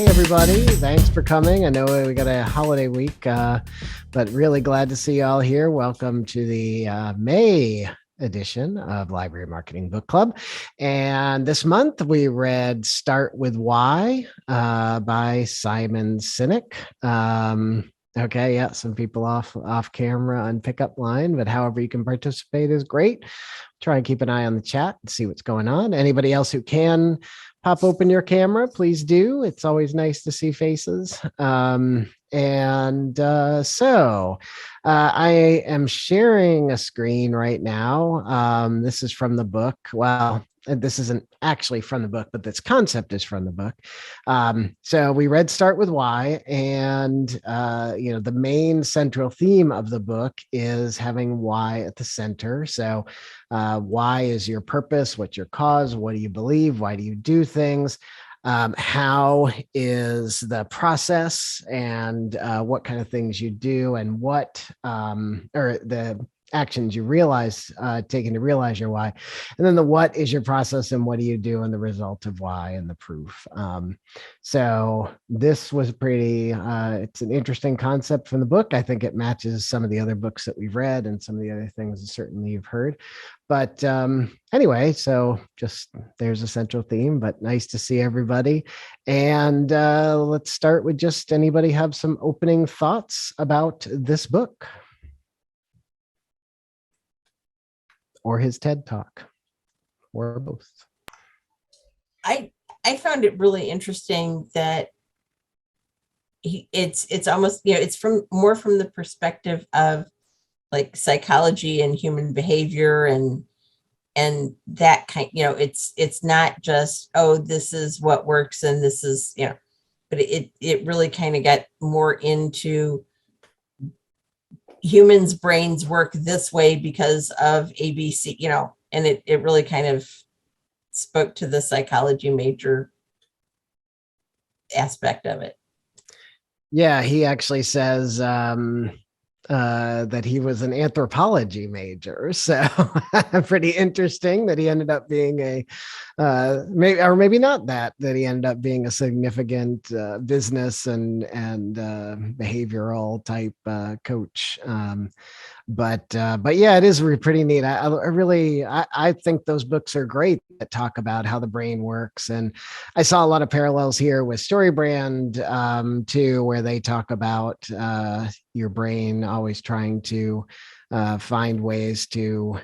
Hey, everybody. Thanks for coming. I know we got a holiday week, but really glad to see you all here. Welcome to the May edition of Library Marketing Book Club. And this month we read Start With Why by Simon Sinek. Okay, yeah, some people off camera on pickup line, but however you can participate is great. Try and keep an eye on the chat and see what's going on. Anybody else who can pop open your camera, please do. It's always nice to see faces. So I am sharing a screen right now. This is from the book. Well, this isn't actually from the book, but this concept is from the book. So we read Start With Why, and the main central theme of the book is having why at the center. So why is your purpose? What's your cause? What do you believe? Why do you do things? How is the process, and what kind of things you do, and what or the actions you realize taken to realize your why, and then the what is your process and what do you do and the result of why and the proof. So this was pretty it's an interesting concept from the book. I think it matches some of the other books that we've read and some of the other things that certainly you've heard. But anyway, so just there's a central theme, but nice to see everybody. And let's start with just anybody have some opening thoughts about this book or his TED Talk, or both. I found it really interesting that it's almost, it's more from the perspective of like psychology and human behavior and that kind, it's not just, oh, this is what works and this is, but it really kind of got more into humans' brains work this way because of ABC, and it really kind of spoke to the psychology major aspect of it. Yeah, he actually says that he was an anthropology major. So pretty interesting that he ended up being maybe not that he ended up being a significant business and behavioral type coach. But yeah, it is pretty neat. I think those books are great that talk about how the brain works. And I saw a lot of parallels here with StoryBrand too, where they talk about your brain always trying to find ways to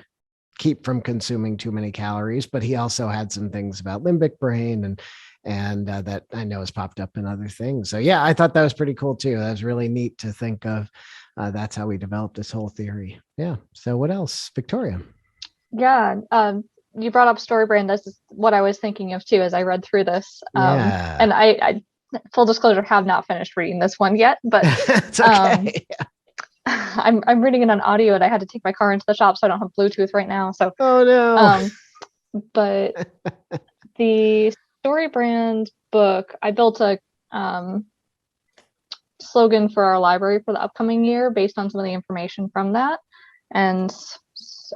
keep from consuming too many calories. But he also had some things about limbic brain and that I know has popped up in other things. So yeah, I thought that was pretty cool too. That was really neat to think of. That's how we developed this whole theory. Yeah. So what else, Victoria? Yeah. You brought up StoryBrand. This is what I was thinking of too as I read through this. And I full disclosure, have not finished reading this one yet, but it's okay. I'm reading it on audio, and I had to take my car into the shop, so I don't have Bluetooth right now. So oh no. But the StoryBrand book, I built a slogan for our library for the upcoming year based on some of the information from that, and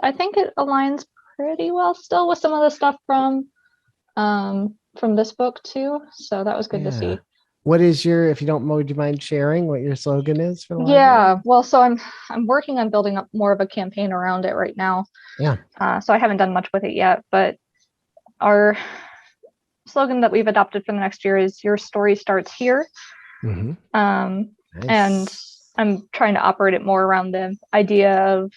I think it aligns pretty well still with some of the stuff from this book too. So that was good to see. What is if you don't would you mind sharing what your slogan is for the library? Yeah, well, so I'm working on building up more of a campaign around it right now. Yeah. So I haven't done much with it yet, but our slogan that we've adopted for the next year is "Your story starts here." Mm-hmm. Nice. And I'm trying to operate it more around the idea of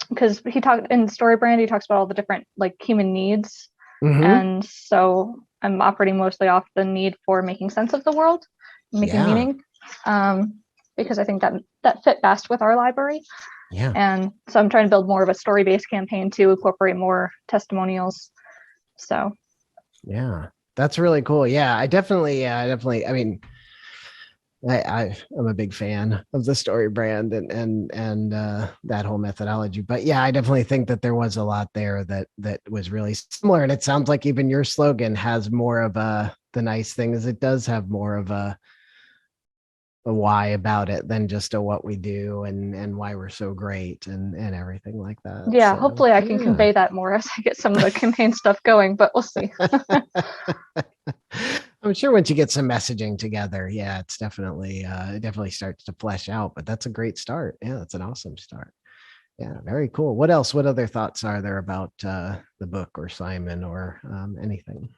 because he talked in StoryBrand, he talks about all the different like human needs. Mm-hmm. And so I'm operating mostly off the need for making sense of the world, making meaning, because I think that fit best with our library. Yeah. And so I'm trying to build more of a story-based campaign to incorporate more testimonials. So. Yeah, that's really cool. Yeah, I definitely, I mean, I'm a big fan of the StoryBrand and that whole methodology. But yeah, I definitely think that there was a lot there that was really similar. And it sounds like even your slogan has more of the nice thing is it does have more of a why about it than just a what we do and why we're so great and everything like that. Yeah, so, hopefully I can convey that more as I get some of the campaign stuff going, but we'll see. I'm sure once you get some messaging together, yeah, it's definitely it definitely starts to flesh out. But that's a great start. Yeah, that's an awesome start. Yeah, very cool. What else? What other thoughts are there about the book or Simon or anything?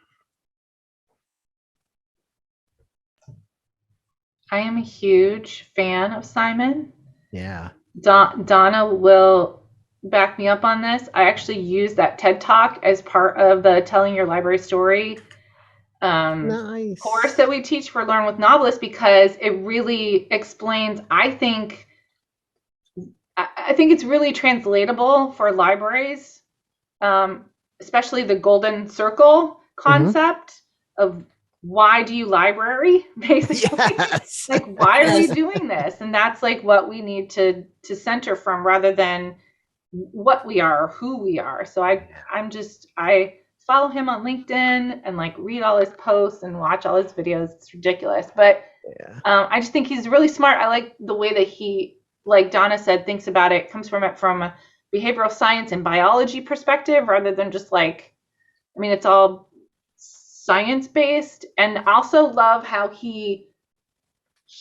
I am a huge fan of Simon. Yeah. Donna will back me up on this. I actually use that TED Talk as part of the Telling Your Library Story Nice. course that we teach for Learn with Novelists, because it really explains, I think it's really translatable for libraries, especially the golden circle concept of why do you library, basically. Yes. Like, why are we doing this? And that's like what we need to center from, rather than what we are or who we are. So I follow him on LinkedIn and like read all his posts and watch all his videos. It's ridiculous. But I just think he's really smart. I like the way that he, like Donna said, thinks about it, comes from a behavioral science and biology perspective, rather than just like, I mean, it's all science-based. And also love how he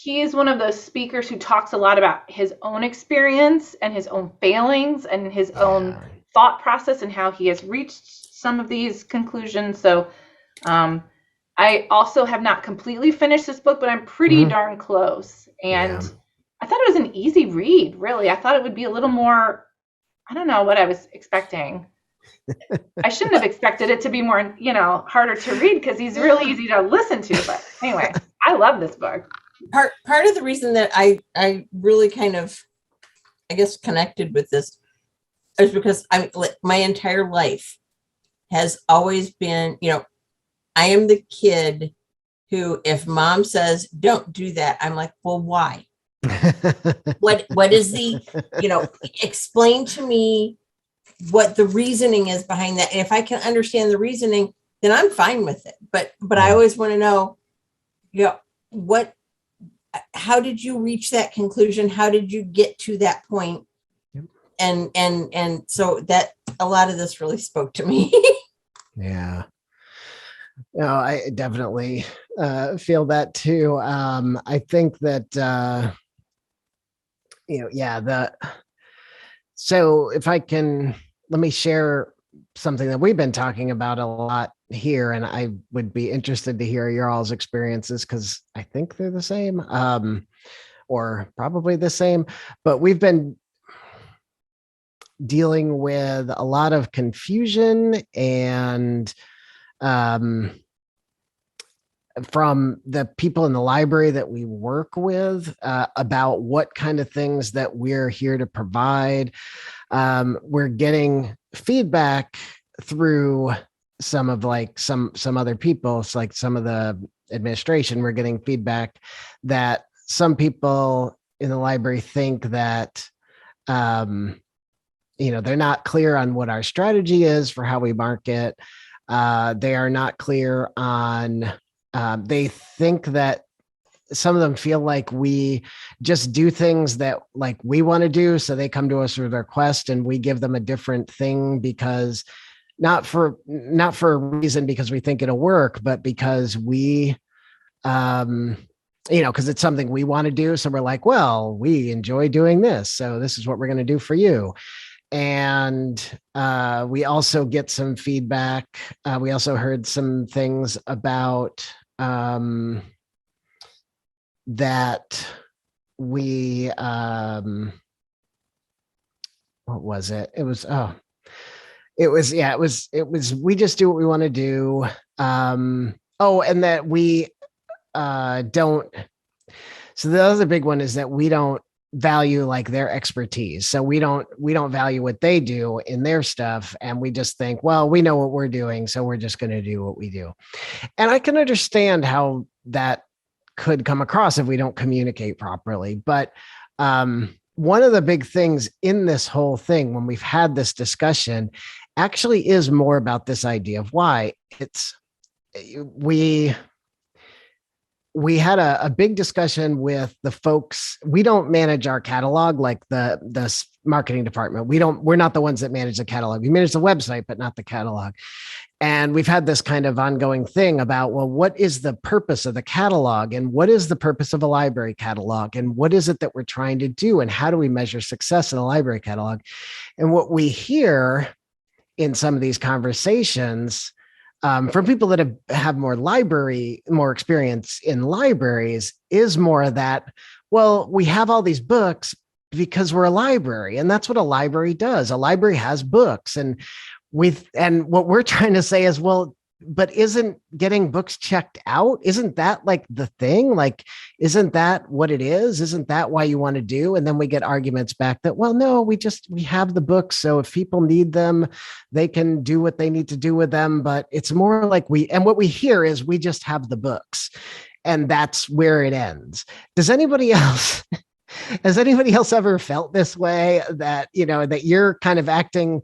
is one of those speakers who talks a lot about his own experience and his own failings and his own thought process and how he has reached some of these conclusions. So I also have not completely finished this book, but I'm pretty darn close. And I thought it was an easy read, really. I thought it would be a little more, I don't know what I was expecting. I shouldn't have expected it to be more, harder to read, because he's really easy to listen to. But anyway, I love this book. Part of the reason that I really kind of, I guess, connected with this is because my entire life has always been, I am the kid who, if mom says don't do that, I'm like, well, why? What is the, explain to me what the reasoning is behind that. And if I can understand the reasoning, then I'm fine with it. But I always want to know, how did you reach that conclusion? How did you get to that point? And so that a lot of this really spoke to me. Yeah. No, I definitely feel that too. I think that so if I can, let me share something that we've been talking about a lot here, and I would be interested to hear your all's experiences, because I think they're the same, or probably the same, but we've been dealing with a lot of confusion and from the people in the library that we work with about what kind of things that we're here to provide. We're getting feedback through some of some other people. It's like some of the administration, we're getting feedback that some people in the library think that they're not clear on what our strategy is for how we market. They are not clear on, they think that some of them feel like we just do things that like we want to do. So they come to us with their request and we give them a different thing, because not for a reason because we think it'll work, but because we, because it's something we want to do. So we're like, well, we enjoy doing this, so this is what we're going to do for you. And we also get some feedback. We also heard some things about that we, what was it? It was, we just do what we want to do. And that we don't. So the other big one is that we don't value like their expertise. So we don't value what they do in their stuff. And we just think, well, we know what we're doing, so we're just going to do what we do. And I can understand how that could come across if we don't communicate properly. But one of the big things in this whole thing, when we've had this discussion, actually is more about this idea of why. We had a big discussion with the folks. We don't manage our catalog like the marketing department. We're not the ones that manage the catalog. We manage the website, but not the catalog. And we've had this kind of ongoing thing about, well, what is the purpose of the catalog, and what is the purpose of a library catalog, and what is it that we're trying to do, and how do we measure success in a library catalog? And what we hear in some of these conversations from people that have more experience in libraries is more of that, well, we have all these books because we're a library, and that's what a library does. A library has books, and what we're trying to say is, well, but isn't getting books checked out, isn't that like the thing? Like, isn't that what it is? Isn't that why you want to do? And then we get arguments back that, well, no, we have the books. So if people need them, they can do what they need to do with them. But it's more like what we hear is we just have the books, and that's where it ends. Has anybody else ever felt this way, that, that you're kind of acting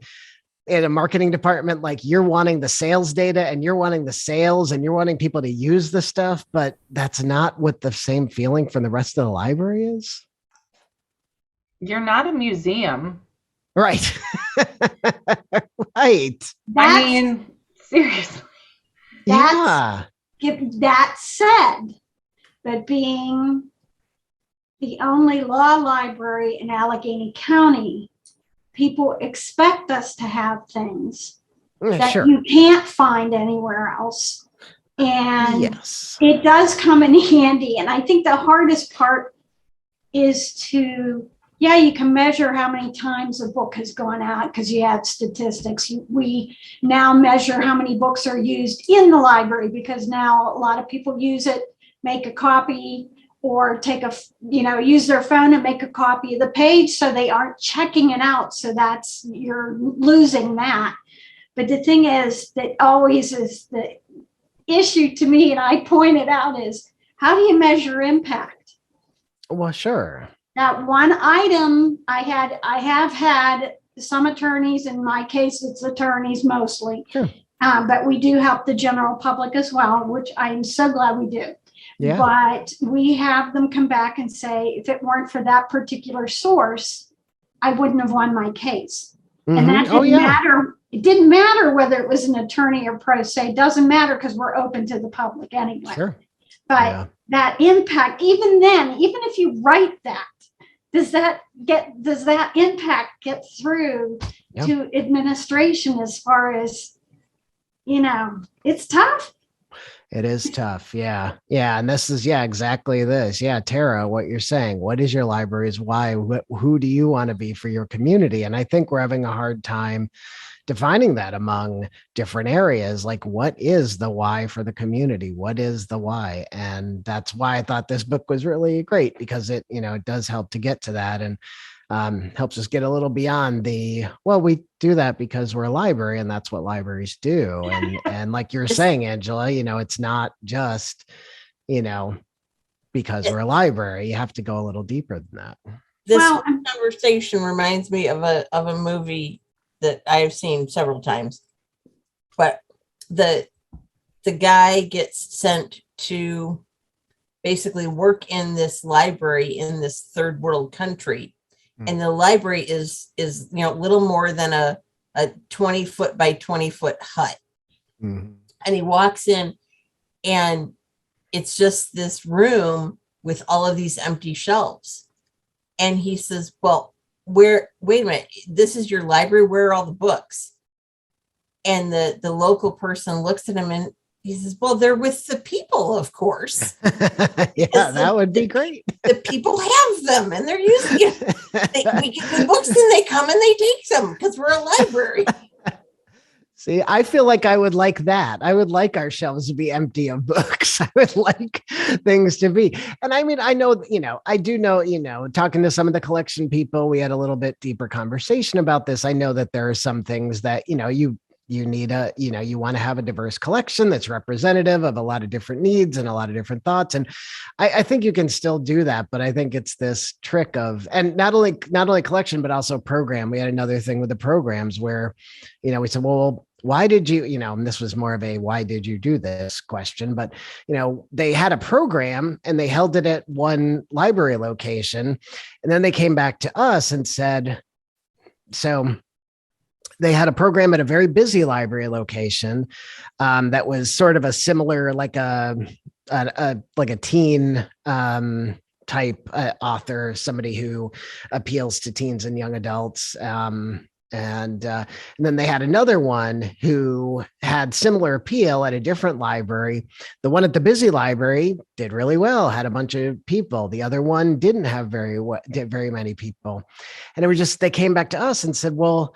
in a marketing department, like you're wanting the sales data and you're wanting the sales and you're wanting people to use the stuff, but that's not what the same feeling from the rest of the library is? You're not a museum. Right. Right. I mean, seriously. Yeah. That said, but being the only law library in Allegheny County, people expect us to have things that you can't find anywhere else. And yes, it does come in handy. And I think the hardest part is you can measure how many times a book has gone out because you have statistics. We now measure how many books are used in the library, because now a lot of people use it, make a copy, or use their phone and make a copy of the page, so they aren't checking it out. So you're losing that. But the thing is that always is the issue to me, and I point it out, is how do you measure impact? Well, sure. That one item I have had some attorneys, in my case, it's attorneys mostly, sure. But we do help the general public as well, which I'm so glad we do. Yeah. But we have them come back and say, if it weren't for that particular source, I wouldn't have won my case. Mm-hmm. And that didn't matter. It didn't matter whether it was an attorney or pro se. It doesn't matter, because we're open to the public anyway. Sure. But that impact, even then, even if you write that, does that impact get through to administration? As far as, it's tough. It is tough. Yeah. Yeah. And this is, exactly this. Yeah. Tara, what you're saying, what is your library's why? Who do you want to be for your community? And I think we're having a hard time defining that among different areas. Like, what is the why for the community? What is the why? And that's why I thought this book was really great, because it does help to get to that, and helps us get a little beyond we do that because we're a library and that's what libraries do. And like you're saying, Angela, it's not just, because we're a library. You have to go a little deeper than that. This conversation reminds me of a movie that I've seen several times, but the guy gets sent to basically work in this library in this third world country. And the library is little more than a 20-foot by 20-foot hut. Mm-hmm. And he walks in, and it's just this room with all of these empty shelves. And he says, well, wait a minute, this is your library, where are all the books? And the local person looks at him and he says, well, they're with the people, of course. That would be great. The people have them and they're using it. We get the books and they come and they take them because we're a library. See, I feel like I would like that. I would like our shelves to be empty of books. I would like things to be. And I mean, I know, I do know, talking to some of the collection people, we had a little bit deeper conversation about this. I know that there are some things that, you need you want to have a diverse collection that's representative of a lot of different needs and a lot of different thoughts. And I think you can still do that, but I think it's this trick of, and not only collection, but also program. We had another thing with the programs where, we said, well, why did you, and this was more of a, why did you do this question? But, they had a program and they held it at one library location. And then they came back to us and said, so they had a program at a very busy library location that was sort of a similar, like a teen type author, somebody who appeals to teens and young adults. And then they had another one who had similar appeal at a different library. The one at the busy library did really well, had a bunch of people. The other one didn't have very many people. And they came back to us and said, well,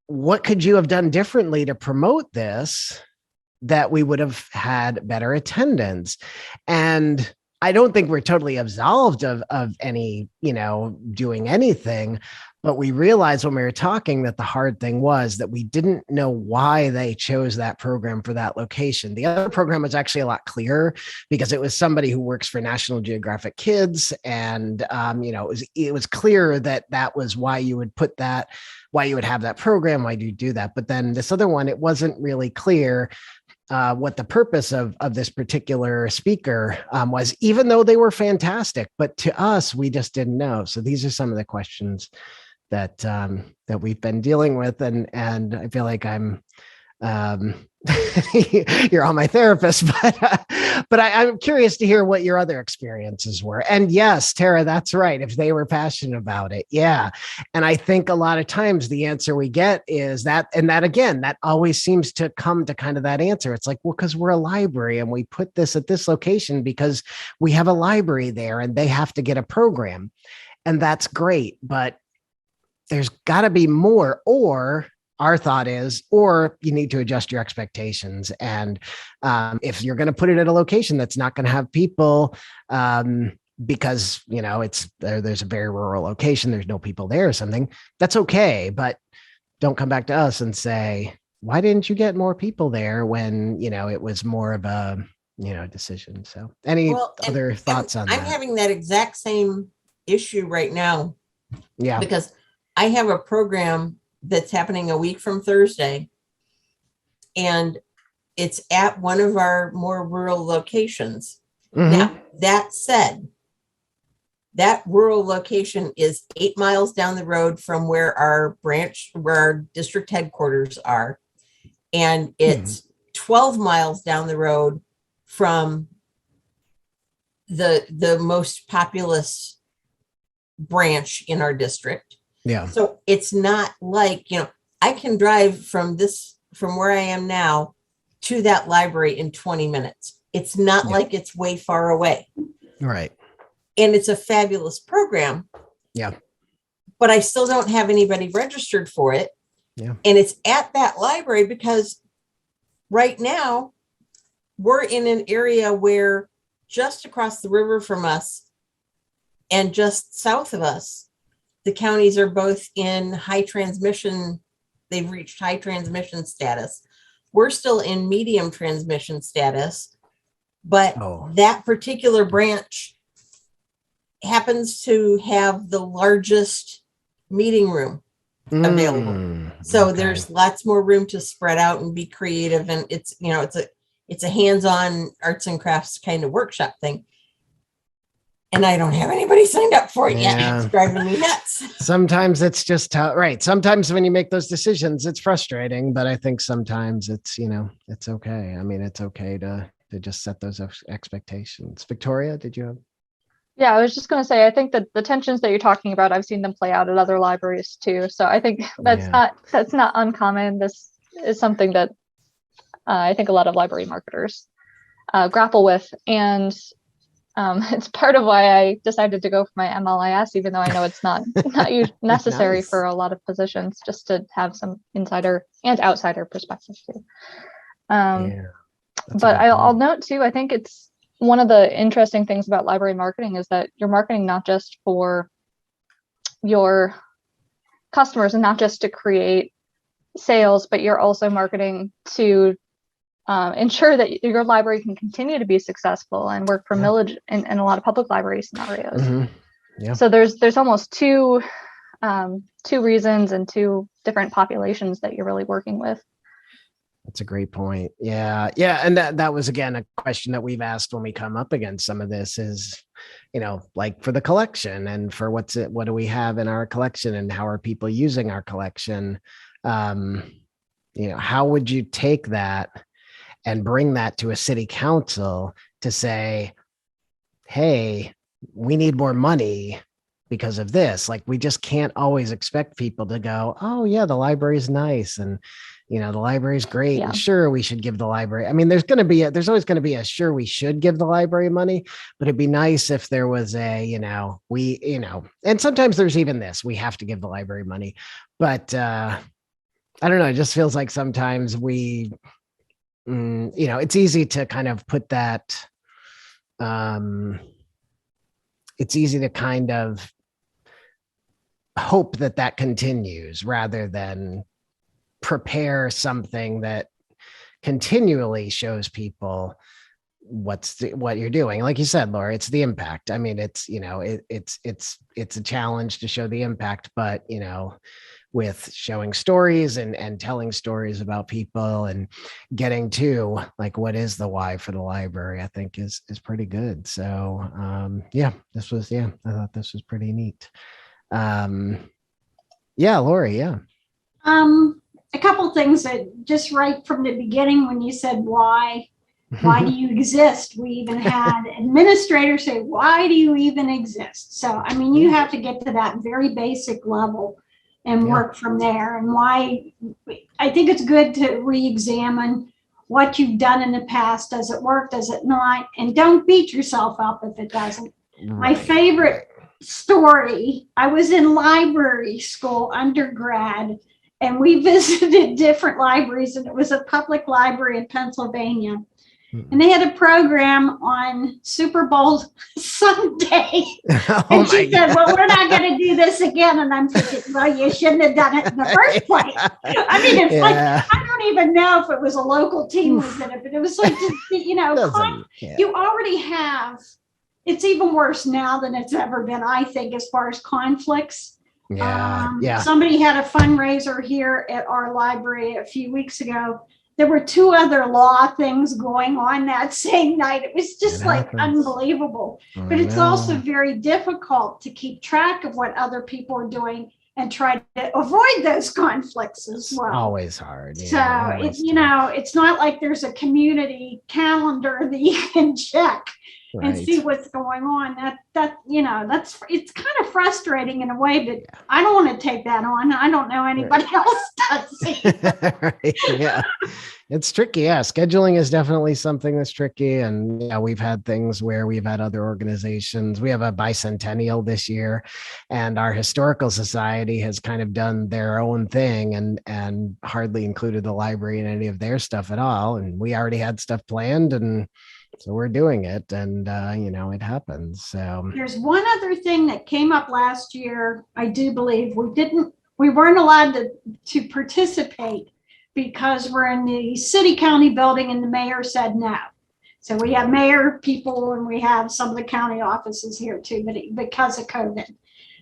what could you have done differently to promote this that we would have had better attendance? And I don't think we're totally absolved of any, doing anything. But we realized when we were talking that the hard thing was that we didn't know why they chose that program for that location. The other program was actually a lot clearer because it was somebody who works for National Geographic Kids. And, it was clear that was why you would put that, why you would have that program, why do you do that? But then this other one, it wasn't really clear what the purpose of this particular speaker was, even though they were fantastic. But to us, we just didn't know. So these are some of the questions that we've been dealing with, and I feel like I'm you're all my therapist, but I'm curious to hear what your other experiences were. And yes, Tara, that's right. If they were passionate about it, yeah. And I think a lot of times the answer we get is that, and that again, that always seems to come to kind of that answer. It's like, well, because we're a library and we put this at this location because we have a library there and they have to get a program, and that's great, but there's got to be more, or our thought is, or you need to adjust your expectations. And if you're going to put it at a location that's not going to have people, because, there's a very rural location, there's no people there or something, that's okay. But don't come back to us and say, why didn't you get more people there when, it was more of a, decision. So any other thoughts on that? I'm having that exact same issue right now. Yeah. Because I have a program that's happening a week from Thursday, and it's at one of our more rural locations. Mm-hmm. Now, that said, that rural location is 8 miles down the road from where our district headquarters are. And it's 12 miles down the road from the most populous branch in our district. Yeah. So it's not like, I can drive from where I am now to that library in 20 minutes. It's not like it's way far away. Right. And it's a fabulous program. Yeah. But I still don't have anybody registered for it. Yeah. And it's at that library because right now we're in an area where just across the river from us and just south of us, the counties are both in high transmission. They've reached high transmission status. We're still in medium transmission status, but that particular branch happens to have the largest meeting room available. So there's lots more room to spread out and be creative. And it's a hands-on arts and crafts kind of workshop thing. And I don't have anybody signed up for it yet. It's driving me nuts. Sometimes it's just right. Sometimes when you make those decisions, it's frustrating, but I think sometimes it's, it's okay. I mean, it's okay to just set those expectations. Victoria, did you have? Yeah, I was just going to say, I think that the tensions that you're talking about, I've seen them play out at other libraries too. So I think that's not uncommon. This is something that I think a lot of library marketers grapple with. And it's part of why I decided to go for my MLIS, even though I know it's not necessary for a lot of positions, just to have some insider and outsider perspective too. But I'll note too, I think it's one of the interesting things about library marketing is that you're marketing not just for your customers and not just to create sales, but you're also marketing to ensure that your library can continue to be successful and work for millage in a lot of public library scenarios. Mm-hmm. Yeah. So there's almost two reasons and two different populations that you're really working with. That's a great point. Yeah. Yeah. And that was, again, a question that we've asked when we come up against some of this is, like for the collection and for what do we have in our collection and how are people using our collection? How would you take that and bring that to a city council to say, hey, we need more money because of this? Like, we just can't always expect people to go, oh yeah, the library's nice, and the library's great, Yeah. and sure, we should give the library. I mean, there's always going to be a sure, we should give the library money, but it'd be nice if there was and sometimes there's even this, we have to give the library money, but I don't know, it just feels like sometimes it's easy to kind of put that, it's easy to kind of hope that continues rather than prepare something that continually shows people what you're doing. Like you said, Laura, it's the impact. I mean, it's a challenge to show the impact, but with showing stories and telling stories about people and getting to like what is the why for the library, I think is pretty good. So I thought this was pretty neat. Lori, yeah. A couple things that just right from the beginning when you said why do you exist? We even had administrators say, why do you even exist? So, I mean, you have to get to that very basic level and work from there. And why I think it's good to re-examine what you've done in the past. Does it work? Does it not? And don't beat yourself up if it doesn't. My favorite story, I was in library school undergrad, and we visited different libraries, and it was a public library in Pennsylvania. And they had a program on Super Bowl Sunday. And she said, well, we're not going to do this again. And I'm thinking, well, you shouldn't have done it in the first place. I mean, it's like, I don't even know if it was a local team was in it, but it was like, you already have, it's even worse now than it's ever been, I think, as far as conflicts. Somebody had a fundraiser here at our library a few weeks ago. There were 2 other law things going on that same night. It was just unbelievable. But it's also very difficult to keep track of what other people are doing and try to avoid those conflicts as well. Always hard. So it's not like there's a community calendar that you can check and see what's going on. It's kind of frustrating in a way, but I don't want to take that on. I don't know anybody else does. It's tricky. Scheduling is definitely something that's tricky. And we've had things where we've had other organizations. We have a bicentennial this year, and our historical society has kind of done their own thing and hardly included the library in any of their stuff at all. And we already had stuff planned, and so we're doing it, and it happens. So there's one other thing that came up last year. I do believe we weren't allowed to participate because we're in the city county building, and the mayor said no. So we have mayor people, and we have some of the county offices here too, but because of COVID,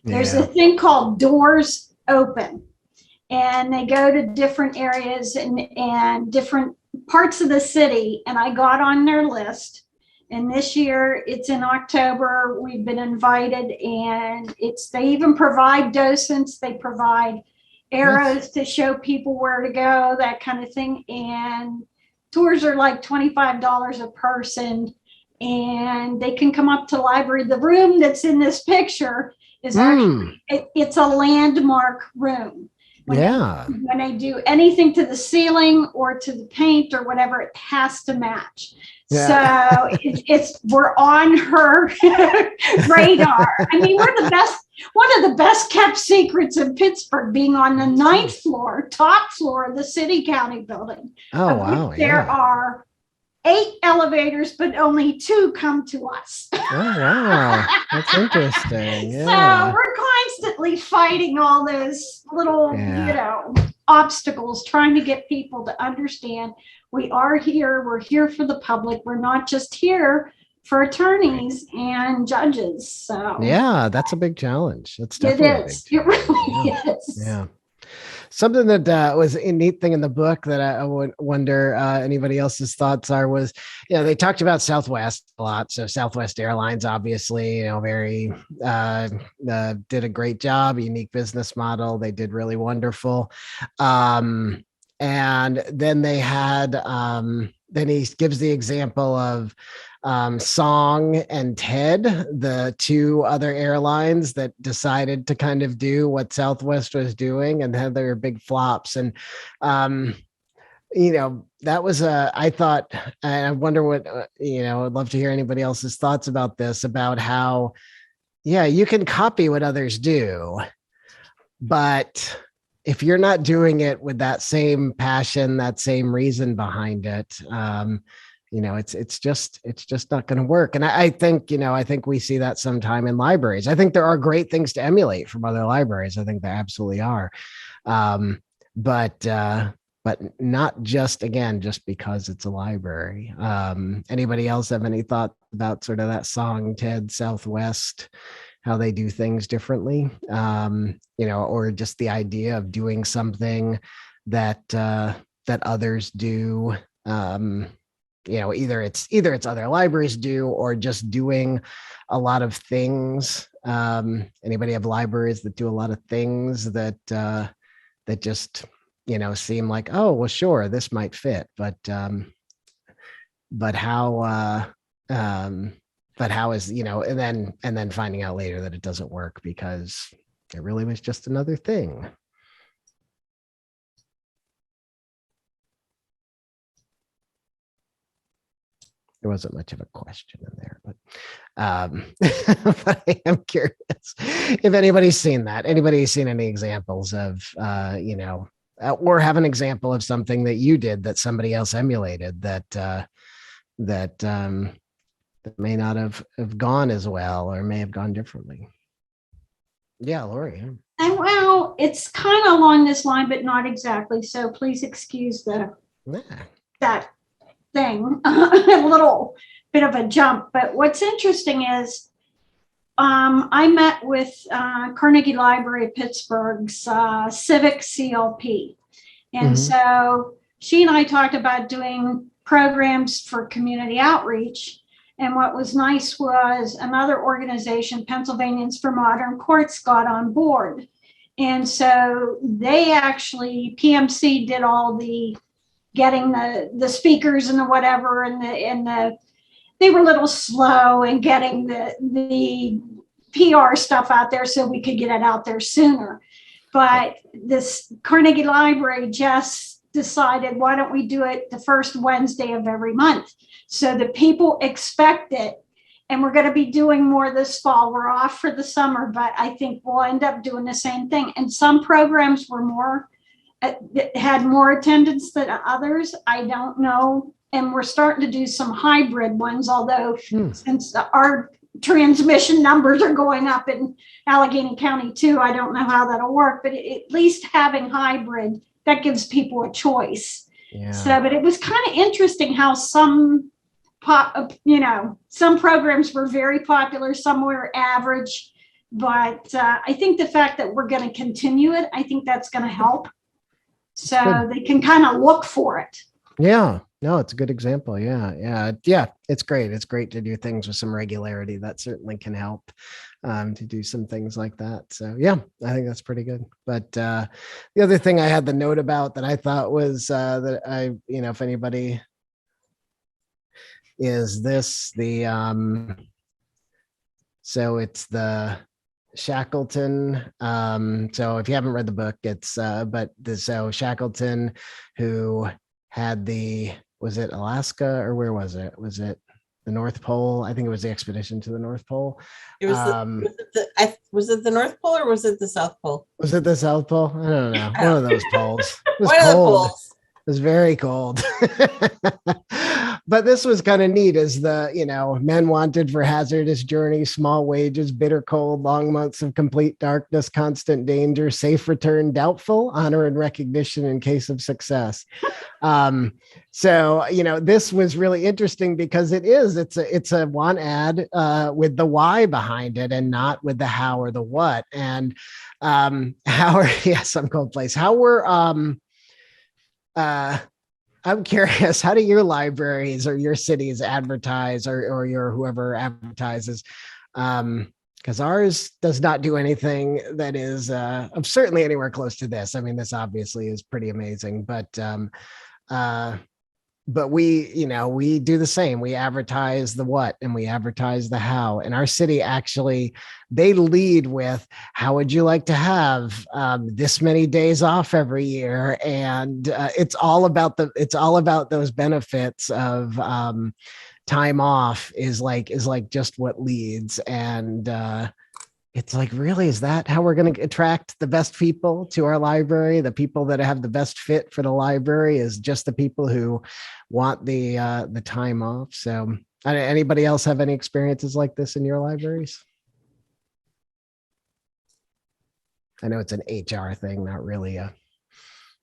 there's a thing called Doors Open, and they go to different areas and different parts of the city, and I got on their list. And this year it's in October. We've been invited, and they even provide docents. They provide arrows to show people where to go, that kind of thing. And tours are like $25 a person, and they can come up to the library. The room that's in this picture is actually, it's a landmark room. When they do anything to the ceiling or to the paint or whatever, it has to match. So we're on her radar. I mean, we're the best. One of the best kept secrets in Pittsburgh, being on the 9th floor, top floor of the city county building. Oh, wow. There are 8 elevators, but only 2 come to us. Oh, wow. That's interesting. So we're constantly fighting all those little, obstacles, trying to get people to understand we are here. We're here for the public. We're not just here for attorneys and judges. So that's a big challenge. It's definitely it really is. Yeah. Something that was a neat thing in the book that I would wonder anybody else's thoughts are was, they talked about Southwest a lot. So Southwest Airlines, obviously, very did a great job, unique business model. They did really wonderful. And then they had, then he gives the example of Song and Ted, the two other airlines that decided to kind of do what Southwest was doing and had their big flops. And, that was I thought, and I wonder what, I'd love to hear anybody else's thoughts about this, about how, you can copy what others do, but if you're not doing it with that same passion, that same reason behind it, it's just not going to work. And I think we see that sometime in libraries. I think there are great things to emulate from other libraries. I think there absolutely are. But not just because it's a library. Anybody else have any thought about sort of that Song, Ted, Southwest, how they do things differently, or just the idea of doing something that others do, either it's other libraries do, or just doing a lot of things. Anybody have libraries that do a lot of things that just, seem like, oh, well, sure, this might fit, but how, but how is, and then finding out later that it doesn't work because it really was just another thing. There wasn't much of a question in there, but, but I am curious if anybody's seen that. Anybody's seen any examples of, or have an example of something that you did that somebody else emulated that may not have gone as well or may have gone differently. Yeah, Lori. And well, it's kind of along this line, but not exactly. So please excuse that thing, a little bit of a jump. But what's interesting is I met with Carnegie Library of Pittsburgh's Civic CLP. And so she and I talked about doing programs for community outreach. And what was nice was another organization, Pennsylvanians for Modern Courts, got on board. And so they actually, PMC did all the getting the speakers and the whatever, and they were a little slow in getting the PR stuff out there so we could get it out there sooner. But this Carnegie Library just decided, why don't we do it the first Wednesday of every month? So the people expect it. And we're going to be doing more this fall. We're off for the summer, but I think we'll end up doing the same thing. And some programs were had more attendance than others. I don't know. And we're starting to do some hybrid ones, although since our transmission numbers are going up in Allegheny County too, I don't know how that'll work, but at least having hybrid, that gives people a choice. Yeah. So, but it was kind of interesting how some programs were very popular, some were average, but I think the fact that we're going to continue it, I think that's going to help. So they can kind of look for it. Yeah. No, it's a good example. Yeah. It's great. It's great to do things with some regularity. That certainly can help to do some things like that. So yeah, I think that's pretty good. But the other thing I had the note about that I thought was that if anybody is this, so it's the Shackleton. So if you haven't read the book, it's so Shackleton, who had was it Alaska or where was it? Was it the North Pole? I think it was the expedition to the North Pole. It was was it the North Pole or was it the South Pole? Was it the South Pole? I don't know. One of those poles. It was cold. It was very cold. but this was kind of neat as the, men wanted for hazardous journey, small wages, bitter cold, long months of complete darkness, constant danger, safe return, doubtful, honor and recognition in case of success. So, this was really interesting because it's a want ad with the why behind it and not with the how or the what. And some cold place. I'm curious, how do your libraries or your cities advertise or your whoever advertises? Because ours does not do anything that is certainly anywhere close to this. I mean, this obviously is pretty amazing, but we do the same. We advertise the what and we advertise the how. And our city actually, they lead with, how would you like to have this many days off every year? And it's all about those benefits of time off is like just what leads. And it's like, really, is that how we're going to attract the best people to our library? The people that have the best fit for the library is just the people who want the time off. So anybody else have any experiences like this in your libraries? I know it's an HR thing, not really a.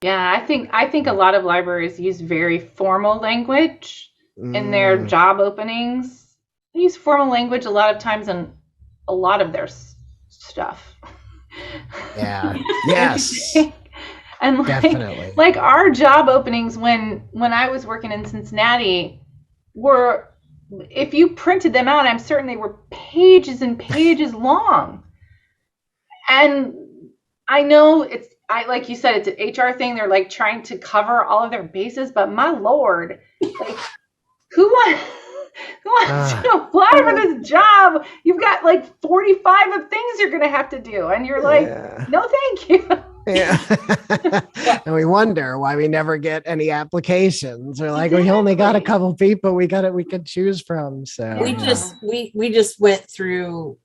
Yeah, I think a lot of libraries use very formal language in their job openings. They use formal language a lot of times in a lot of their stuff. Yeah. Yes. And definitely. Like our job openings when I was working in Cincinnati were, if you printed them out, I'm certain they were pages and pages long. And I know like you said, it's an HR thing. They're like trying to cover all of their bases, but my Lord, like who wants to apply for this job? You've got like 45 of things you're going to have to do. And you're like, no, thank you. Yeah. And we wonder why we never get any applications. We're like, we only got a couple people we could choose from. So we just went through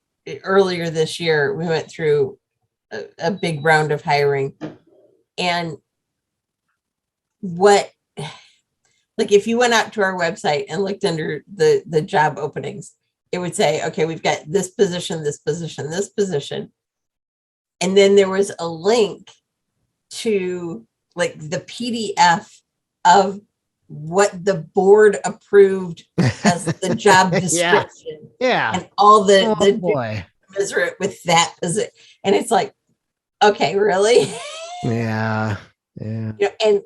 earlier this year, we went through a big round of hiring. And if you went out to our website and looked under the job openings, it would say, okay, we've got this position, this position, this position. And then there was a link to like the PDF of what the board approved as the job description. Yeah. And all the boy. With that position. And it's like, okay, really? Yeah. Yeah.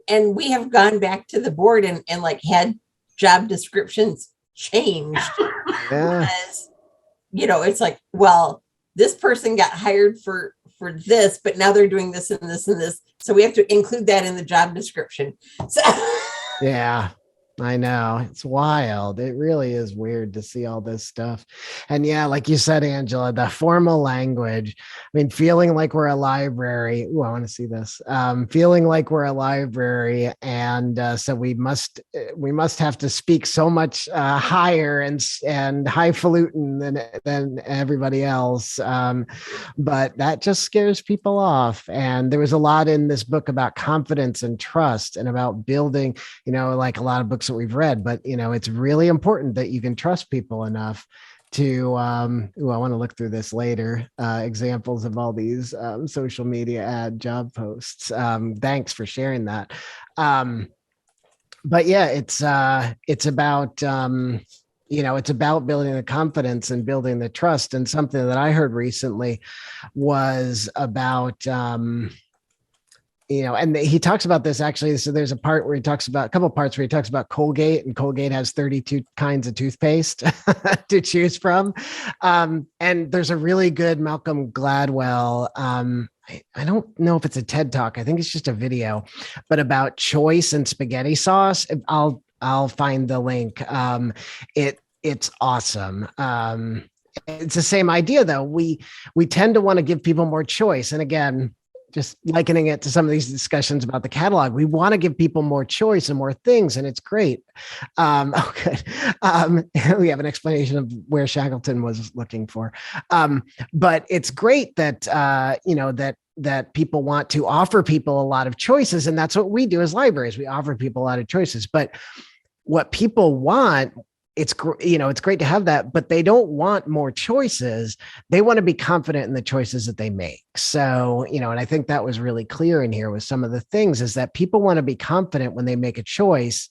And we have gone back to the board and like had job descriptions changed. Yeah. Because, it's like, well, this person got hired for this, but now they're doing this and this and this. So we have to include that in the job description. So yeah. I know, it's wild. It really is weird to see all this stuff. And yeah, like you said, Angela, the formal language, I mean, feeling like we're a library. Ooh, I want to see this. Feeling like we're a library. And so we must have to speak so much higher and highfalutin than everybody else. But that just scares people off. And there was a lot in this book about confidence and trust and about building, like a lot of books that we've read, but it's really important that you can trust people enough to I want to look through this later, examples of all these social media ad job posts. Thanks for sharing that. But yeah, it's about it's about building the confidence and building the trust. And something that I heard recently was about and he talks about this actually. So there's a couple of parts where he talks about Colgate, and Colgate has 32 kinds of toothpaste to choose from. And there's a really good Malcolm Gladwell. I don't know if it's a TED Talk. I think it's just a video, but about choice and spaghetti sauce. I'll find the link. It's awesome. It's the same idea though. We tend to want to give people more choice. And again, just likening it to some of these discussions about the catalog, we want to give people more choice and more things, and it's great. Okay. We have an explanation of where Shackleton was looking for. But it's great that, that people want to offer people a lot of choices. And that's what we do as libraries. We offer people a lot of choices, but what people want, it's great to have that, but they don't want more choices. They want to be confident in the choices that they make. So, and I think that was really clear in here with some of the things, is that people want to be confident when they make a choice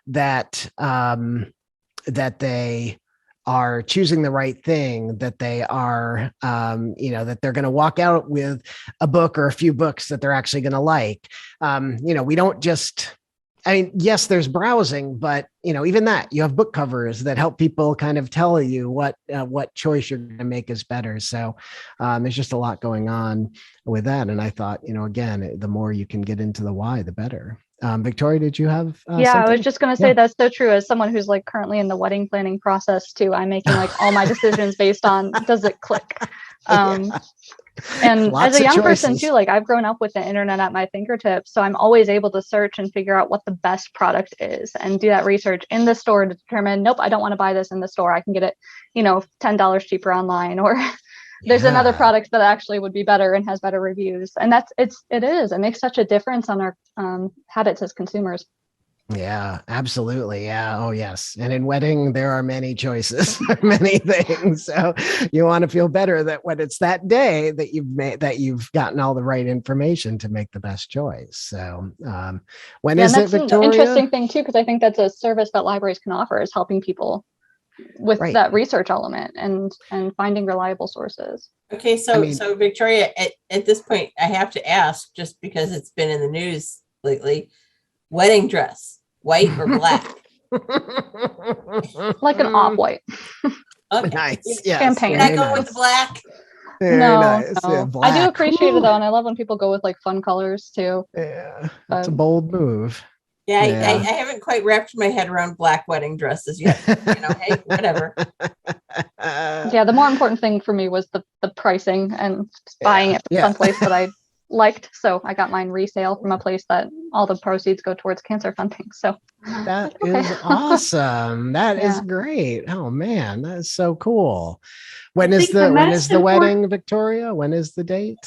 that that they are choosing the right thing, that they are, that they're going to walk out with a book or a few books that they're actually going to like. We don't just, yes, there's browsing, but even that, you have book covers that help people kind of tell you what choice you're going to make is better. So there's just a lot going on with that. And I thought, again, the more you can get into the why, the better. Victoria, did you have yeah, something? I was just going to say that's so true. As someone who's like currently in the wedding planning process too, I'm making like all my decisions based on, does it click? And Lots as a young of person choices. too, like I've grown up with the internet at my fingertips. So I'm always able to search and figure out what the best product is and do that research in the store to determine, nope, I don't want to buy this in the store. I can get it, $10 cheaper online, or there's another product that actually would be better and has better reviews. And it makes such a difference on our habits as consumers. Yeah, absolutely. Yeah. Oh, yes. And in wedding, there are many choices, many things. So you want to feel better that when it's that day that you've gotten all the right information to make the best choice. So when is it, Victoria? That's an interesting thing too, because I think that's a service that libraries can offer, is helping people with that research element and finding reliable sources. Okay, so Victoria, at this point, I have to ask, just because it's been in the news lately, wedding dress, white or black? Like an off-white. Okay. Nice. Yes. Champagne. Can I go with the black? Very no, nice. no. Yeah, I do black. appreciate Ooh. it though, and I love when people go with like fun colors too. Yeah, that's a bold move. Yeah, I haven't quite wrapped my head around black wedding dresses yet. Hey, whatever. Yeah, the more important thing for me was the pricing and buying it from some place that I liked. So I got mine resale from a place that all the proceeds go towards cancer funding. So that is awesome. That is great. Oh man, that is so cool. When is the wedding, Victoria? When is the date?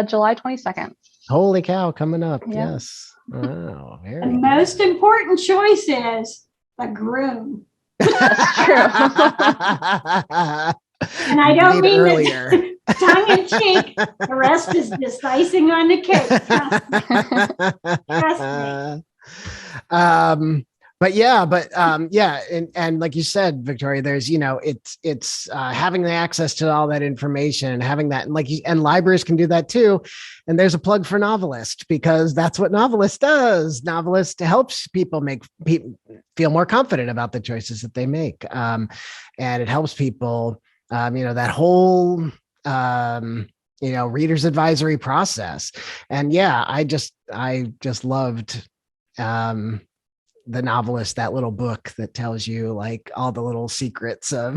July 22nd. Holy cow, coming up. Yeah. Yes. Oh, very the most important choice is the groom. That's true. And I don't mean earlier. Tongue in cheek. The rest is just icing on the cake. Trust me. And like you said, Victoria, there's it's having the access to all that information and having that, and libraries can do that too. And there's a plug for Novelist, because that's what Novelist does. Novelist helps people feel more confident about the choices that they make, and it helps people. That whole reader's advisory process. And I just loved the Novelist, that little book that tells you like all the little secrets of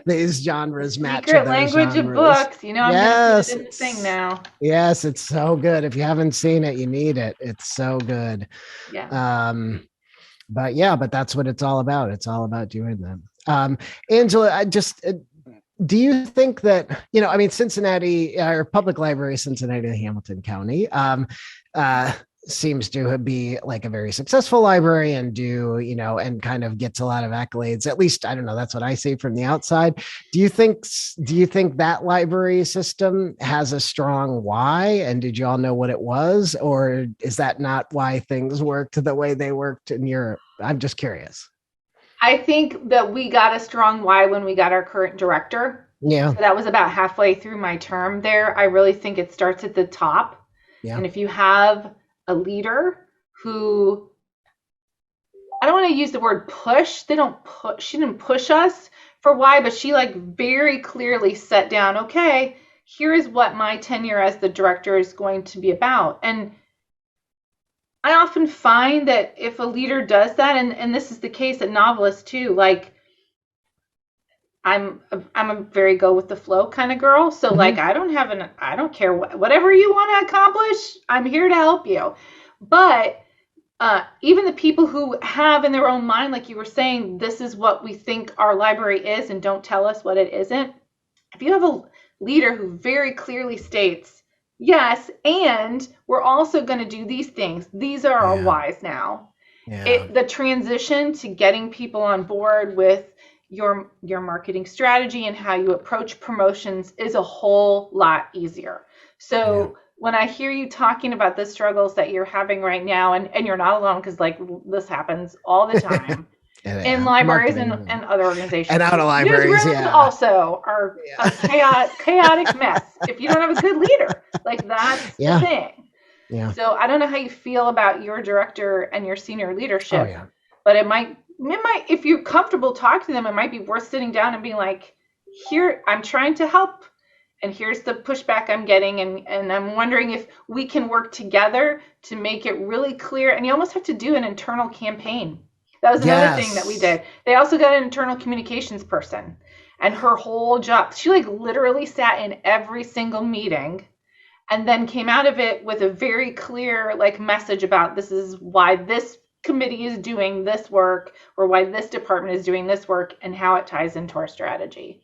these genres. Secret language of books. I'm gonna put it in the thing now. Yes, it's so good. If you haven't seen it, you need it. It's so good. Yeah. But that's what it's all about. It's all about doing that. Angela, do you think that, Cincinnati, or Public Library, Cincinnati, Hamilton County, seems to be like a very successful library and and kind of gets a lot of accolades. At least, I don't know, that's what I see from the outside. Do you think that library system has a strong why? And did you all know what it was? Or is that not why things worked the way they worked in Europe? I'm just curious. I think that we got a strong why when we got our current director. Yeah. So that was about halfway through my term there. I really think it starts at the top. Yeah. And if you have a leader who, I don't want to use the word push. She didn't push us for why, but she very clearly set down, okay, here is what my tenure as the director is going to be about. And I often find that if a leader does that, and this is the case at Novelist too, I'm a very go with the flow kind of girl. So mm-hmm. I don't care whatever you want to accomplish. I'm here to help you. But even the people who have in their own mind, like you were saying, this is what we think our library is and don't tell us what it isn't. If you have a leader who very clearly states, yes, and we're also going to do these things. These are our whys now. The transition to getting people on board with your marketing strategy and how you approach promotions is a whole lot easier. So when I hear you talking about the struggles that you're having right now, and you're not alone, because like this happens all the time in libraries and other organizations. And out of libraries, newsrooms also are a chaotic mess if you don't have a good leader. Like that's the thing. Yeah. So I don't know how you feel about your director and your senior leadership. Oh, yeah. But it might, if you're comfortable talking to them, it might be worth sitting down and being like, here, I'm trying to help. And here's the pushback I'm getting. And I'm wondering if we can work together to make it really clear. And you almost have to do an internal campaign. That was another thing that we did. They also got an internal communications person. And her whole job, she like literally sat in every single meeting and then came out of it with a very clear like message about this is why this committee is doing this work, or why this department is doing this work, and how it ties into our strategy.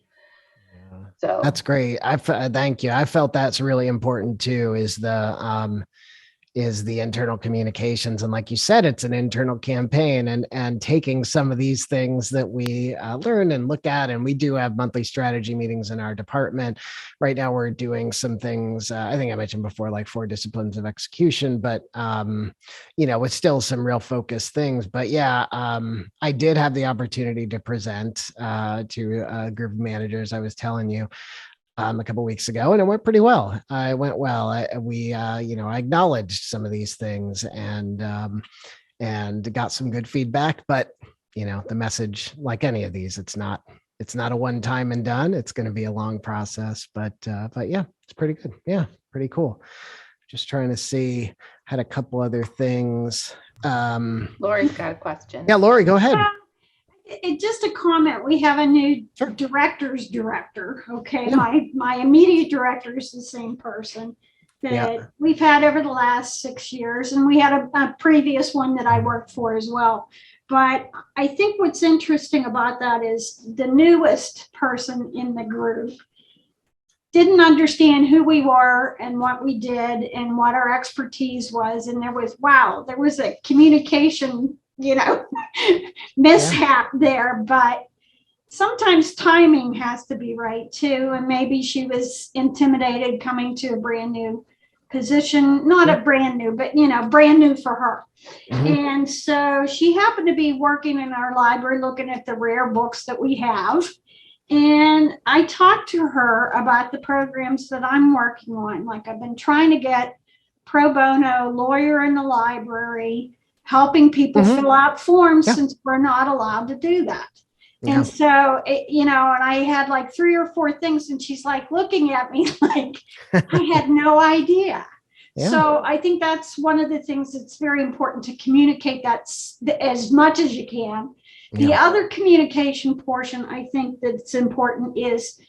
So that's great. Thank you. I felt that's really important too, is the internal communications. And like you said, it's an internal campaign, and taking some of these things that we learn and look at, and we do have monthly strategy meetings in our department. Right now we're doing some things, I think I mentioned before, like 4 disciplines of execution, but with still some real focused things. But I did have the opportunity to present to a group of managers I was telling you a couple of weeks ago, and it went pretty well. It went well. I acknowledged some of these things and got some good feedback. But the message, like any of these, it's not a one time and done. It's going to be a long process. But yeah, it's pretty good. Yeah, pretty cool. Just trying to see. Had a couple other things. Lori's got a question. Yeah, Lori, go ahead. Just a comment. We have a new director's director. Okay. Yeah. My immediate director is the same person that we've had over the last 6 years. And we had a previous one that I worked for as well. But I think what's interesting about that is the newest person in the group didn't understand who we were and what we did and what our expertise was. And there was a communication mishap there, but sometimes timing has to be right too. And maybe she was intimidated coming to a brand new position, not a brand new, but brand new for her. Mm-hmm. And so she happened to be working in our library, looking at the rare books that we have. And I talked to her about the programs that I'm working on. Like I've been trying to get pro bono lawyer in the library, helping people fill out forms since we're not allowed to do that. Yeah. And so, and I had like 3 or 4 things, and she's like looking at me like I had no idea. Yeah. So I think that's one of the things that's very important, to communicate that as much as you can. Yeah. The other communication portion I think that's important is,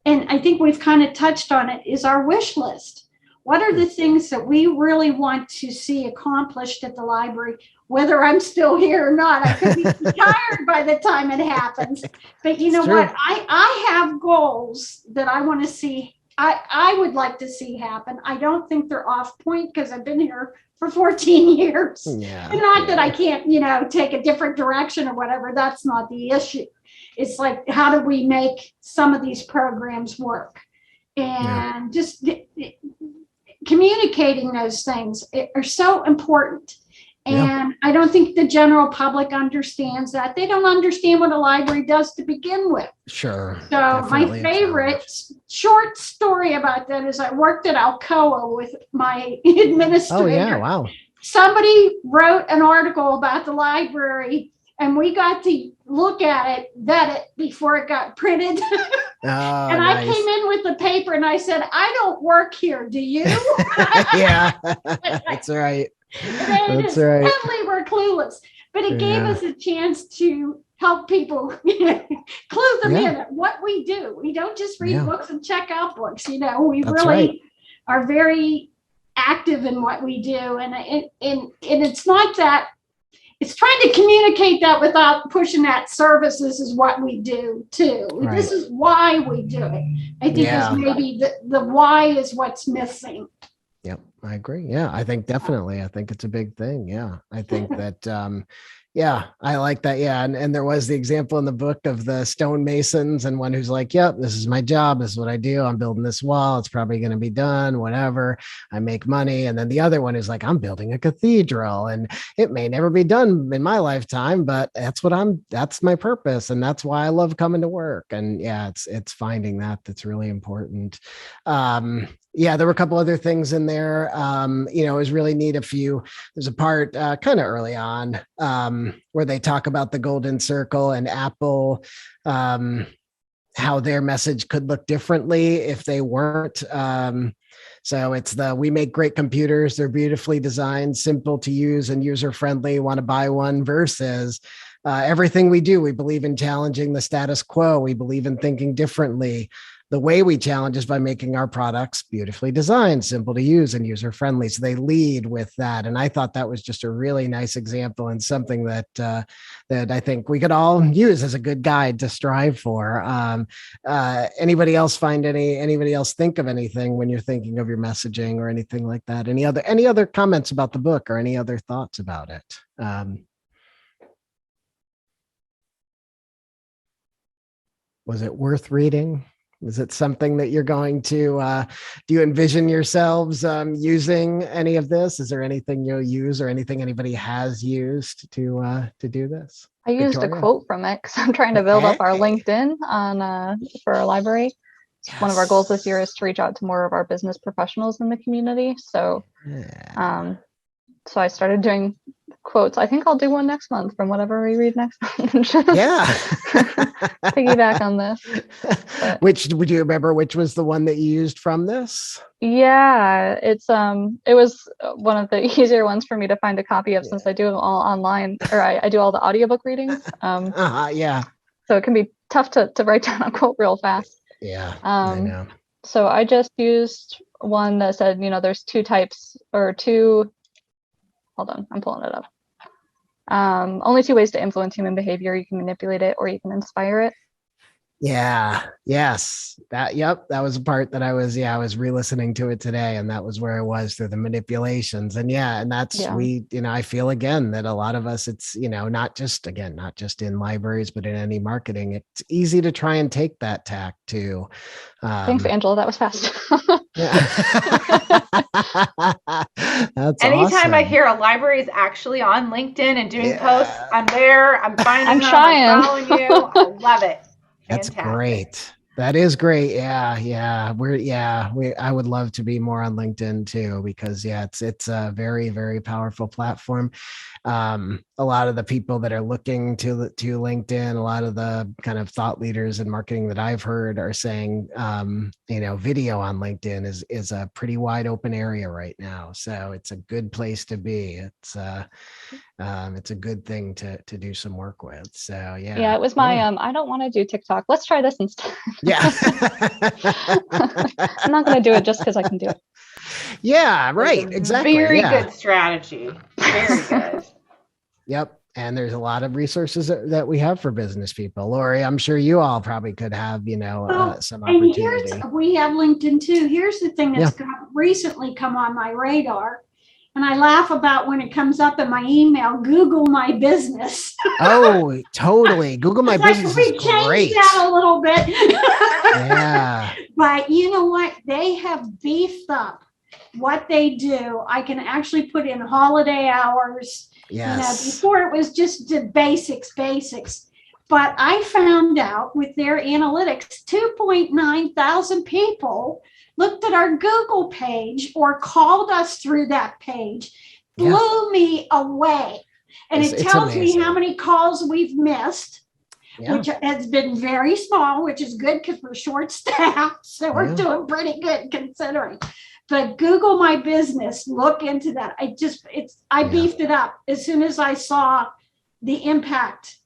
and I think we've kind of touched on it, is our wish list. What are the things that we really want to see accomplished at the library, whether I'm still here or not? I could be retired by the time it happens. But you know what? I have goals that I want to see. I would like to see happen. I don't think they're off point because I've been here for 14 years. Yeah, and not that I can't, take a different direction or whatever. That's not the issue. It's like, how do we make some of these programs work? And just communicating those things are so important. And I don't think the general public understands that. They don't understand what a library does to begin with. Sure. So my favorite short story about that is I worked at Alcoa with my administrator. Oh, yeah. Wow. Somebody wrote an article about the library, and we got to look at it, vet it before it got printed. And nice. I came in with the paper and I said, I don't work here. Do you? Yeah, that's right. That's right. Totally we're clueless, but it gave us a chance to help people clue them in at what we do. We don't just read books and check out books. We really are very active in what we do. And it's not that. It's trying to communicate that without pushing that services is what we do too. Right. This is why we do it. I think is maybe the why is what's missing. Yep. I agree. Yeah, I think definitely. I think it's a big thing. Yeah. I think that yeah, I like that. Yeah. And there was the example in the book of the stonemasons and one who's like, yep, this is my job. This is what I do. I'm building this wall. It's probably going to be done, whatever. I make money. And then the other one is like, I'm building a cathedral and it may never be done in my lifetime, but that's my purpose. And that's why I love coming to work. And yeah, it's finding that's really important. Yeah, there were a couple other things in there. It was really neat. There's a part kind of early on where they talk about the golden circle and Apple, how their message could look differently if they weren't. So it's we make great computers. They're beautifully designed, simple to use and user friendly. Want to buy one versus everything we do. We believe in challenging the status quo. We believe in thinking differently. The way we challenge is by making our products beautifully designed, simple to use, and user friendly. So they lead with that, and I thought that was just a really nice example and something that I think we could all use as a good guide to strive for. Anybody else anybody else think of anything when you're thinking of your messaging or anything like that? Any other comments about the book or any other thoughts about it? Was it worth reading? Is it something that you're going to, do you envision yourselves using any of this? Is there anything you'll use or anything anybody has used to do this? I used a quote from it because I'm trying to build up our LinkedIn for our library. Yes. One of our goals this year is to reach out to more of our business professionals in the community. So, so I started doing quotes. I think I'll do one next month from whatever we read next month. Yeah. Piggyback on this. But, would you remember which was the one that you used from this? Yeah, it was one of the easier ones for me to find a copy of since I do them all online, or I do all the audiobook readings. Yeah. So it can be tough to write down a quote real fast. Yeah. I know. So I just used one that said, there's two types or two. Hold on, I'm pulling it up. Only two ways to influence human behavior. You can manipulate it or you can inspire it. Yeah. Yes. That was a part that I was re-listening to it today, and that was where it was through the manipulations. And that's I feel again that a lot of us, it's, not just in libraries, but in any marketing, it's easy to try and take that tack too. Thanks, Angela. That was fast. That's anytime awesome. I hear a library is actually on LinkedIn and doing posts, I'm there. I'm finding them. Trying. I'm following you. I love it. That's Fantastic. great. That is great. Yeah. I would love to be more on LinkedIn too, because it's a very, very powerful platform. A lot of the people that are looking to LinkedIn, a lot of the kind of thought leaders in marketing that I've heard are saying, video on LinkedIn is a pretty wide open area right now. So it's a good place to be. It's a good thing to do some work with. So yeah, it was my I don't want to do TikTok. Let's try this instead. Yeah. I'm not going to do it just because I can do it. Yeah, right. Exactly. Very good strategy. Very good. Yep. And there's a lot of resources that we have for business people. Lori, I'm sure you all probably could have, some opportunity. And we have LinkedIn too. Here's the thing that's recently come on my radar. And I laugh about when it comes up in my email, Google My Business. Oh, totally. Google My Business is great. Change that a little bit. Yeah. But you know what? They have beefed up what they do. I can actually put in holiday hours. Yes. Before it was just the basics. But I found out with their analytics, 2.9 thousand people looked at our Google page or called us through that page. Blew me away. And it tells me how many calls we've missed, which has been very small, which is good because we're short staffed. So we're doing pretty good considering. But Google My Business, look into that. I beefed it up as soon as I saw the impact.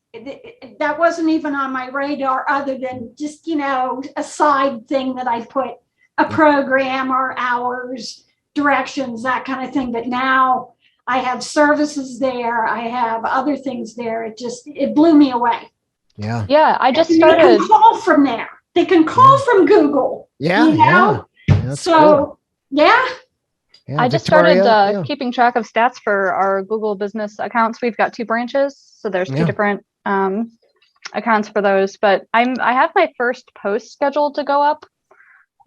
That wasn't even on my radar other than just, a side thing that I put a program or hours, directions, that kind of thing. But now I have services there. I have other things there. It blew me away. Yeah. Yeah. I just started. They can call from there. They can call from Google. Yeah. Yeah. That's so, cool. Yeah, I just started Victoria, yeah. keeping track of stats for our Google business accounts. We've got 2 branches, so there's 2 Yeah. different accounts for those. But I have my first post scheduled to go up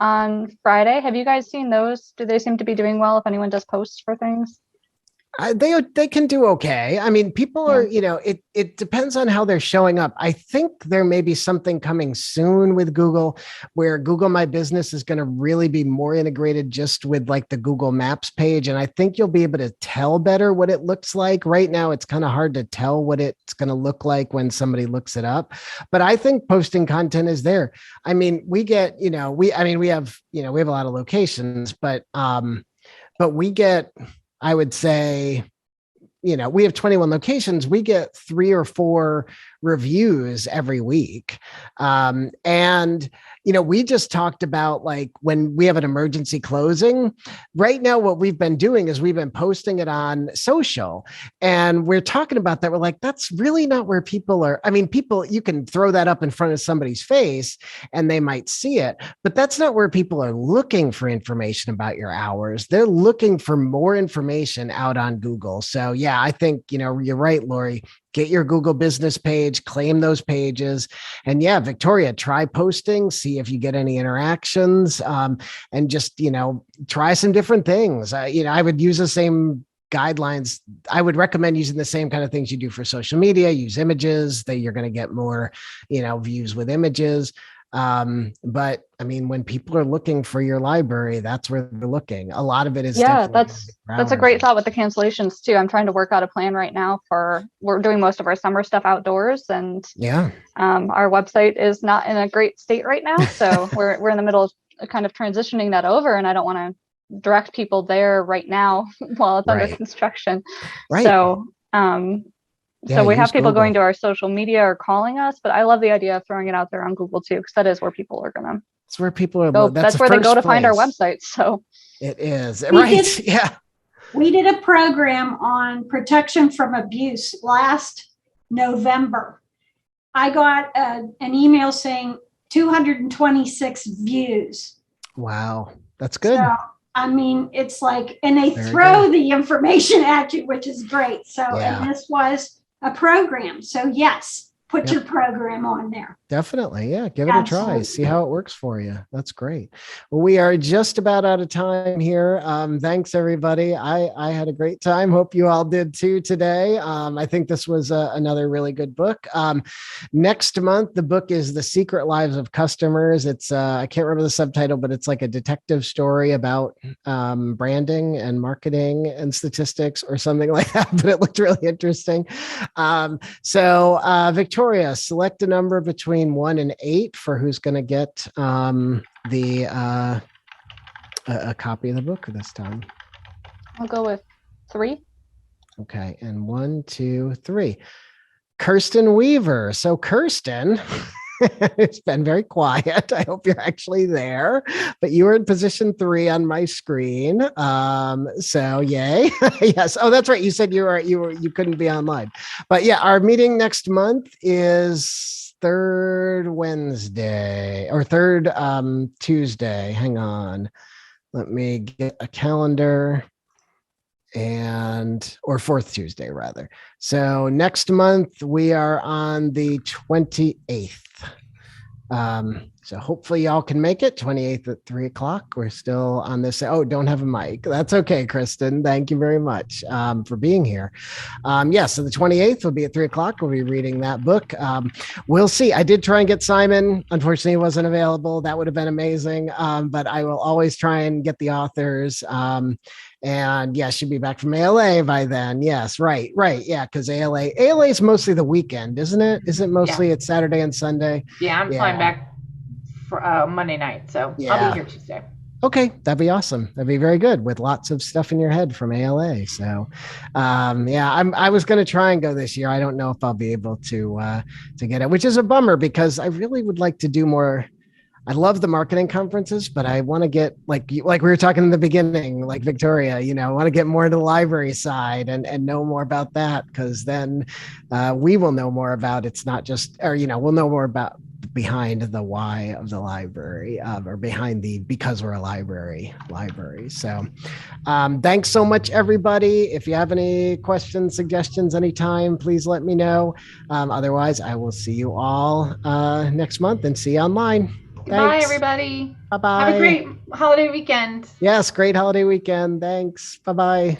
on Friday. Have you guys seen those? Do they seem to be doing well if anyone does posts for things? They can do okay. I mean, people are, it depends on how they're showing up. I think there may be something coming soon with Google where Google My Business is going to really be more integrated just with like the Google Maps page. And I think you'll be able to tell better what it looks like. Right now, it's kind of hard to tell what it's going to look like when somebody looks it up. But I think posting content is there. I mean, we get, we have a lot of locations, but we get, I would say, we have 21 locations. We get 3 or 4 reviews every week. And, we just talked about like when we have an emergency closing right now, what we've been doing is we've been posting it on social, and we're talking about that. We're like, that's really not where people are. I mean, people, you can throw that up in front of somebody's face and they might see it, but that's not where people are looking for information about your hours. They're looking for more information out on Google. So yeah, I think, you're right, Lori. Get your Google business page, claim those pages. And yeah, Victoria, try posting, see if you get any interactions, and just, try some different things. I would use the same guidelines. I would recommend using the same kind of things you do for social media. Use images that you're going to get more, views with images. But I mean, when people are looking for your library, that's where they're looking. A lot of it is. Yeah, that's a great thought with the cancellations too. I'm trying to work out a plan right now we're doing most of our summer stuff outdoors, and yeah, our website is not in a great state right now. So we're in the middle of kind of transitioning that over, and I don't want to direct people there right now while it's under construction. Right. So, so we have people Google. going to our social media or calling us, but I love the idea of throwing it out there on Google too, because that is where people are going to. It's where people are. Go, that's where they go to find our website. So it is right. Yeah. We did a program on protection from abuse last November. I got an email saying 226 views. Wow, that's good. So, I mean, it's like, and they throw the information at you, which is great. So, and this was a program. So yes, put your program on there. Definitely. Yeah. Give it a try. See how it works for you. That's great. Well, we are just about out of time here. Thanks everybody. I had a great time. Hope you all did too today. I think this was another really good book. Next month, the book is The Secret Lives of Customers. It's I can't remember the subtitle, but it's like a detective story about branding and marketing and statistics or something like that. But it looked really interesting. So Victoria, select a number between 1 and 8 for who's going to get a copy of the book this time. I'll go with 3. Okay, and 1, 2, 3. Kirsten Weaver. So Kirsten, it's been very quiet. I hope you're actually there, but you were in position 3 on my screen. So yay. Yes. Oh, that's right. You said you couldn't be online, but yeah, our meeting next month is third Wednesday or third Tuesday. Hang on. Let me get a calendar. Or fourth Tuesday rather. So next month we are on the 28th. So hopefully y'all can make it 28th at 3:00. We're still on this. Oh, don't have a mic. That's okay, Kristen. Thank you very much for being here. So the 28th will be at 3:00. We'll be reading that book. We'll see. I did try and get Simon. Unfortunately, he wasn't available. That would have been amazing. But I will always try and get the authors. And yeah, she'll be back from ALA by then. Yes, right. Yeah, because ALA is mostly the weekend, isn't it? Is it mostly it's Saturday and Sunday? Yeah, I'm flying back for Monday night, so I'll be here Tuesday. Okay, that'd be awesome. That'd be very good with lots of stuff in your head from ALA. So, I was going to try and go this year. I don't know if I'll be able to get it, which is a bummer because I really would like to do more. I love the marketing conferences, but I want to get like we were talking in the beginning, like Victoria, I want to get more into the library side and know more about that, because then we will know more about it's not just, or we'll know more about behind the why of the library, or behind the because we're a library. So thanks so much, everybody. If you have any questions, suggestions, anytime, please let me know. Otherwise, I will see you all next month and see you online. Goodbye, Thanks. everybody. Bye-bye. Have a great holiday weekend. Yes, great holiday weekend. Thanks. Bye-bye.